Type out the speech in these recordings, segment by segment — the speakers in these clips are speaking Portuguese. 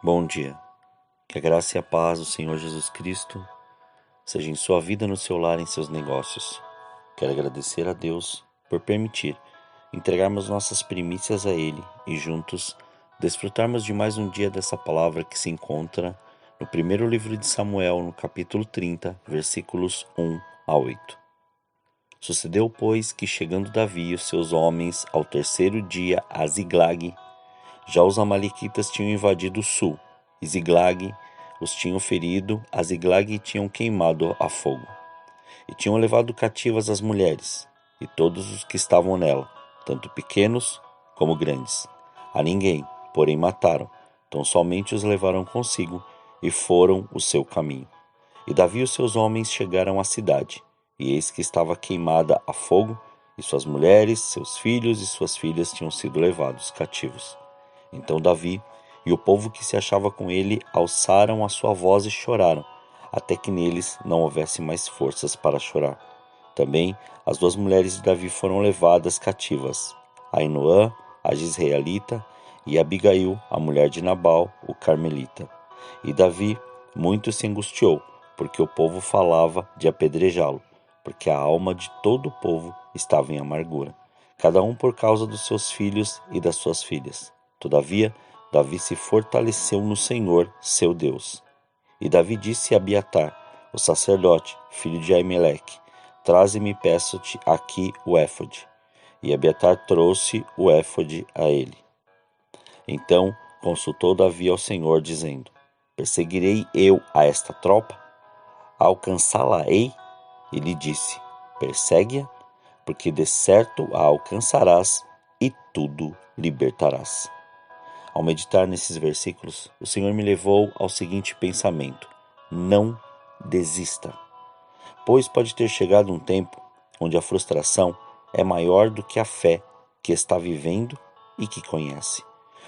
Bom dia. Que a graça e a paz do Senhor Jesus Cristo seja em sua vida, no seu lar, em seus negócios. Quero agradecer a Deus por permitir entregarmos nossas primícias a Ele e juntos desfrutarmos de mais um dia dessa palavra que se encontra no primeiro livro de Samuel, no capítulo 30, versículos 1 a 8. Sucedeu, pois, que chegando Davi e os seus homens ao terceiro dia a Ziglag, já os amalequitas tinham invadido o sul, e Ziglag os tinham ferido, a Ziglag tinham queimado a fogo. E tinham levado cativas as mulheres, e todos os que estavam nela, tanto pequenos como grandes. A ninguém, porém, mataram, tão somente os levaram consigo, e foram o seu caminho. E Davi e os seus homens chegaram à cidade, e eis que estava queimada a fogo, e suas mulheres, seus filhos e suas filhas tinham sido levados cativos. Então Davi e o povo que se achava com ele alçaram a sua voz e choraram, até que neles não houvesse mais forças para chorar. Também as duas mulheres de Davi foram levadas cativas, Ainoã, a Gisraelita, e Abigail, a mulher de Nabal, o Carmelita. E Davi muito se angustiou, porque o povo falava de apedrejá-lo, porque a alma de todo o povo estava em amargura, cada um por causa dos seus filhos e das suas filhas. Todavia, Davi se fortaleceu no Senhor, seu Deus. E Davi disse a Abiatar, o sacerdote, filho de Aimeleque: Traze-me, peço-te, aqui o éfode. E Abiatar trouxe o éfode a ele. Então consultou Davi ao Senhor, dizendo: Perseguirei eu a esta tropa? Alcançá-la-ei? E lhe disse: Persegue-a, porque de certo a alcançarás e tudo libertarás. Ao meditar nesses versículos, o Senhor me levou ao seguinte pensamento: não desista, pois pode ter chegado um tempo onde a frustração é maior do que a fé que está vivendo e que conhece.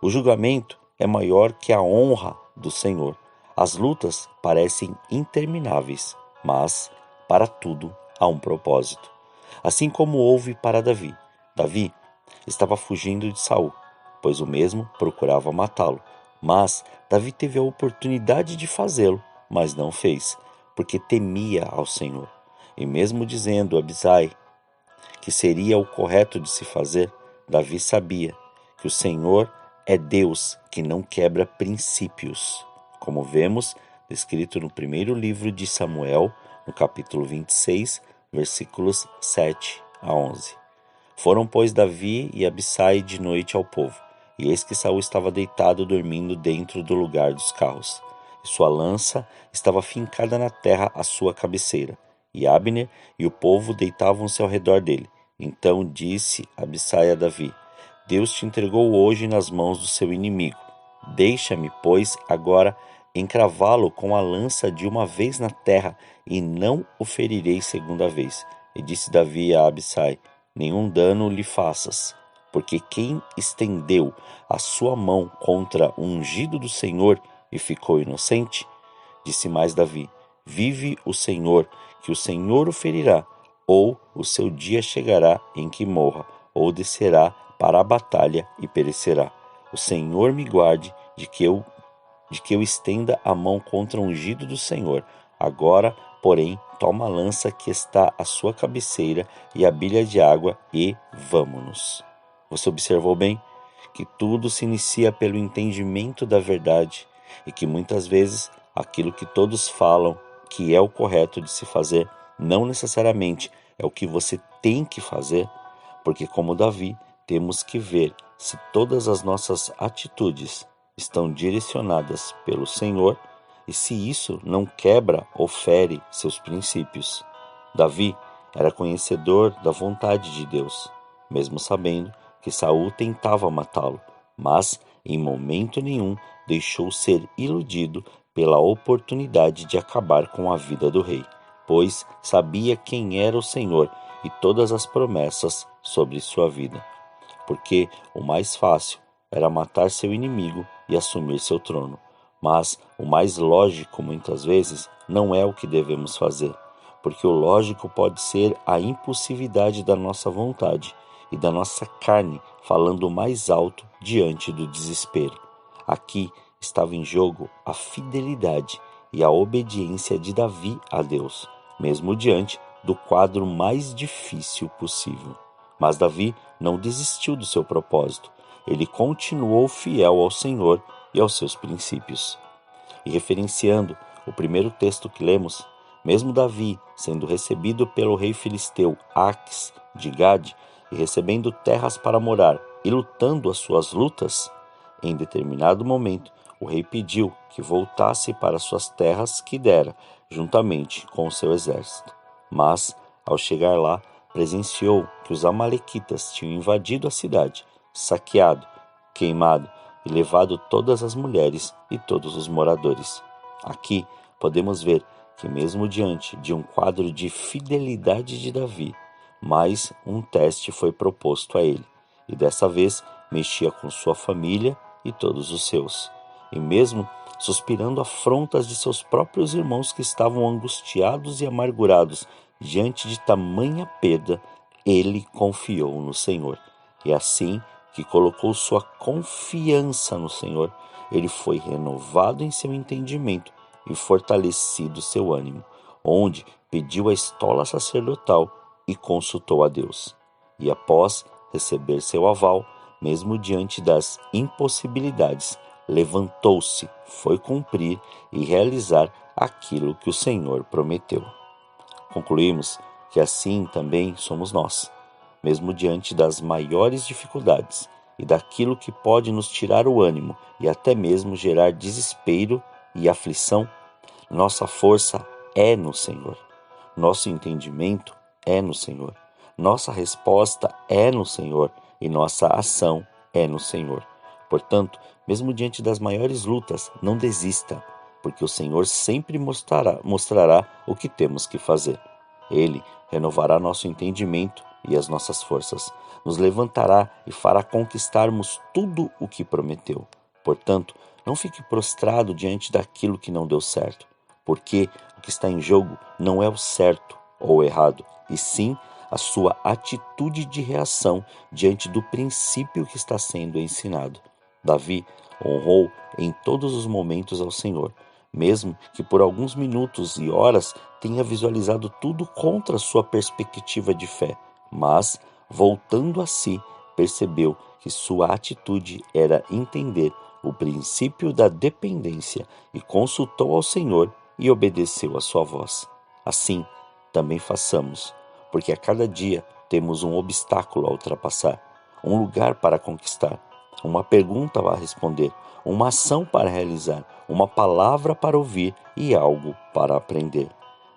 O julgamento é maior que a honra do Senhor. As lutas parecem intermináveis, mas para tudo há um propósito. Assim como houve para Davi. Davi estava fugindo de Saul, pois o mesmo procurava matá-lo. Mas Davi teve a oportunidade de fazê-lo, mas não fez, porque temia ao Senhor. E mesmo dizendo a Abisai que seria o correto de se fazer, Davi sabia que o Senhor é Deus que não quebra princípios, como vemos descrito no primeiro livro de Samuel, no capítulo 26, versículos 7 a 11. Foram, pois, Davi e Abissai de noite ao povo, e eis que Saul estava deitado dormindo dentro do lugar dos carros, e sua lança estava fincada na terra à sua cabeceira, e Abner e o povo deitavam-se ao redor dele. Então disse Abissai a Davi: Deus te entregou hoje nas mãos do seu inimigo. Deixa-me, pois, agora encravá-lo com a lança de uma vez na terra, e não o ferirei segunda vez. E disse Davi a Abissai: Nenhum dano lhe faças, porque quem estendeu a sua mão contra o ungido do Senhor e ficou inocente? Disse mais Davi: Vive o Senhor, que o Senhor o ferirá, ou o seu dia chegará em que morra, ou descerá para a batalha e perecerá. O Senhor me guarde de que eu estenda a mão contra o ungido do Senhor. Agora, porém, toma a lança que está à sua cabeceira e a bilha de água e vamo-nos. Você observou bem que tudo se inicia pelo entendimento da verdade e que muitas vezes aquilo que todos falam que é o correto de se fazer não necessariamente é o que você tem que fazer, porque como Davi, temos que ver se todas as nossas atitudes estão direcionadas pelo Senhor e se isso não quebra ou fere seus princípios. Davi era conhecedor da vontade de Deus, mesmo sabendo que Saul tentava matá-lo, mas em momento nenhum deixou ser iludido pela oportunidade de acabar com a vida do rei, pois sabia quem era o Senhor e todas as promessas sobre sua vida. Porque o mais fácil era matar seu inimigo e assumir seu trono. Mas o mais lógico, muitas vezes, não é o que devemos fazer, porque o lógico pode ser a impulsividade da nossa vontade e da nossa carne falando mais alto diante do desespero. Aqui estava em jogo a fidelidade e a obediência de Davi a Deus, mesmo diante do quadro mais difícil possível. Mas Davi não desistiu do seu propósito. Ele continuou fiel ao Senhor e aos seus princípios. E referenciando o primeiro texto que lemos, mesmo Davi sendo recebido pelo rei filisteu Aques de Gade e recebendo terras para morar e lutando as suas lutas, em determinado momento o rei pediu que voltasse para suas terras que dera, juntamente com o seu exército. Mas, ao chegar lá, presenciou que os amalequitas tinham invadido a cidade, saqueado, queimado e levado todas as mulheres e todos os moradores. Aqui podemos ver que, mesmo diante de um quadro de fidelidade de Davi, mais um teste foi proposto a ele, e dessa vez mexia com sua família e todos os seus. E mesmo suspirando afrontas de seus próprios irmãos que estavam angustiados e amargurados diante de tamanha perda, ele confiou no Senhor. E assim que colocou sua confiança no Senhor, ele foi renovado em seu entendimento e fortalecido seu ânimo, onde pediu a estola sacerdotal e consultou a Deus. E após receber seu aval, mesmo diante das impossibilidades, levantou-se, foi cumprir e realizar aquilo que o Senhor prometeu. Concluímos que assim também somos nós, mesmo diante das maiores dificuldades e daquilo que pode nos tirar o ânimo e até mesmo gerar desespero e aflição, nossa força é no Senhor, nosso entendimento é no Senhor, nossa resposta é no Senhor e nossa ação é no Senhor. Portanto, mesmo diante das maiores lutas, não desista, porque o Senhor sempre mostrará o que temos que fazer. Ele renovará nosso entendimento e as nossas forças, nos levantará e fará conquistarmos tudo o que prometeu. Portanto, não fique prostrado diante daquilo que não deu certo, porque o que está em jogo não é o certo ou o errado, e sim a sua atitude de reação diante do princípio que está sendo ensinado. Davi honrou em todos os momentos ao Senhor, mesmo que por alguns minutos e horas tenha visualizado tudo contra sua perspectiva de fé, mas, voltando a si, percebeu que sua atitude era entender o princípio da dependência e consultou ao Senhor e obedeceu a sua voz. Assim, também façamos, porque a cada dia temos um obstáculo a ultrapassar, um lugar para conquistar, uma pergunta a responder, uma ação para realizar, uma palavra para ouvir e algo para aprender.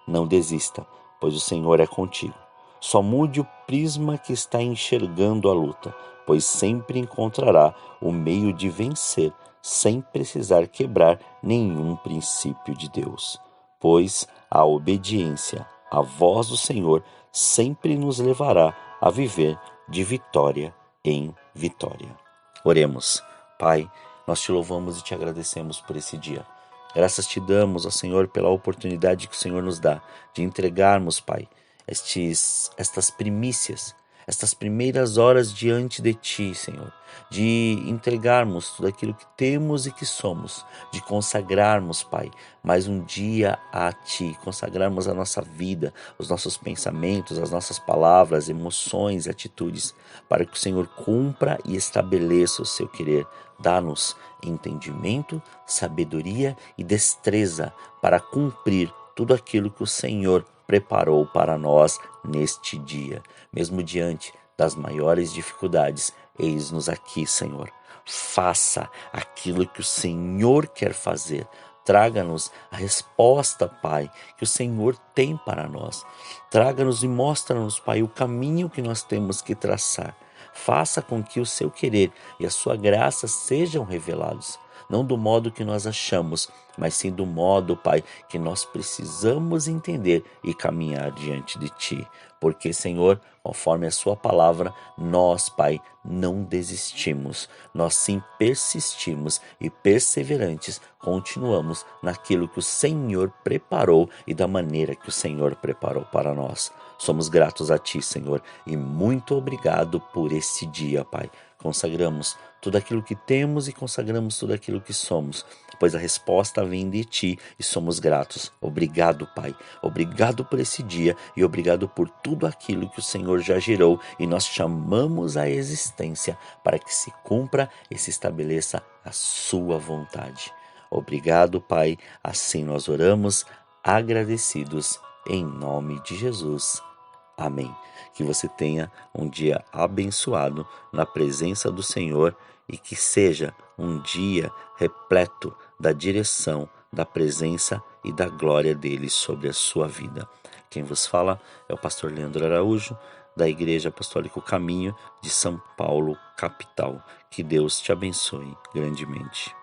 Não desista, pois o Senhor é contigo. Só mude o prisma que está enxergando a luta, pois sempre encontrará o meio de vencer, sem precisar quebrar nenhum princípio de Deus. Pois a obediência à voz do Senhor sempre nos levará a viver de vitória em vitória. Oremos. Pai, nós te louvamos e te agradecemos por esse dia. Graças te damos, ó Senhor, pela oportunidade que o Senhor nos dá de entregarmos, Pai, estas primícias, estas primeiras horas diante de Ti, Senhor, de entregarmos tudo aquilo que temos e que somos, de consagrarmos, Pai, mais um dia a Ti, consagrarmos a nossa vida, os nossos pensamentos, as nossas palavras, emoções e atitudes, para que o Senhor cumpra e estabeleça o seu querer. Dá-nos entendimento, sabedoria e destreza para cumprir tudo aquilo que o Senhor preparou para nós neste dia. Mesmo diante das maiores dificuldades, eis-nos aqui, Senhor. Faça aquilo que o Senhor quer fazer. Traga-nos a resposta, Pai, que o Senhor tem para nós. Traga-nos e mostra-nos, Pai, o caminho que nós temos que traçar. Faça com que o seu querer e a sua graça sejam revelados, não do modo que nós achamos, mas sim do modo, Pai, que nós precisamos entender e caminhar diante de Ti. Porque, Senhor, conforme a sua palavra, nós, Pai, não desistimos, nós sim persistimos e perseverantes continuamos naquilo que o Senhor preparou e da maneira que o Senhor preparou para nós. Somos gratos a Ti, Senhor, e muito obrigado por esse dia, Pai. Consagramos tudo aquilo que temos e consagramos tudo aquilo que somos, pois a resposta vem de Ti e somos gratos. Obrigado, Pai. Obrigado por esse dia e obrigado por tudo aquilo que o Senhor já gerou e nós chamamos à existência para que se cumpra e se estabeleça a Sua vontade. Obrigado, Pai. Assim nós oramos, agradecidos, em nome de Jesus. Amém. Que você tenha um dia abençoado na presença do Senhor e que seja um dia repleto da direção, da presença e da glória dele sobre a sua vida. Quem vos fala é o pastor Leandro Araújo, da Igreja Apostólica Caminho de São Paulo, capital. Que Deus te abençoe grandemente.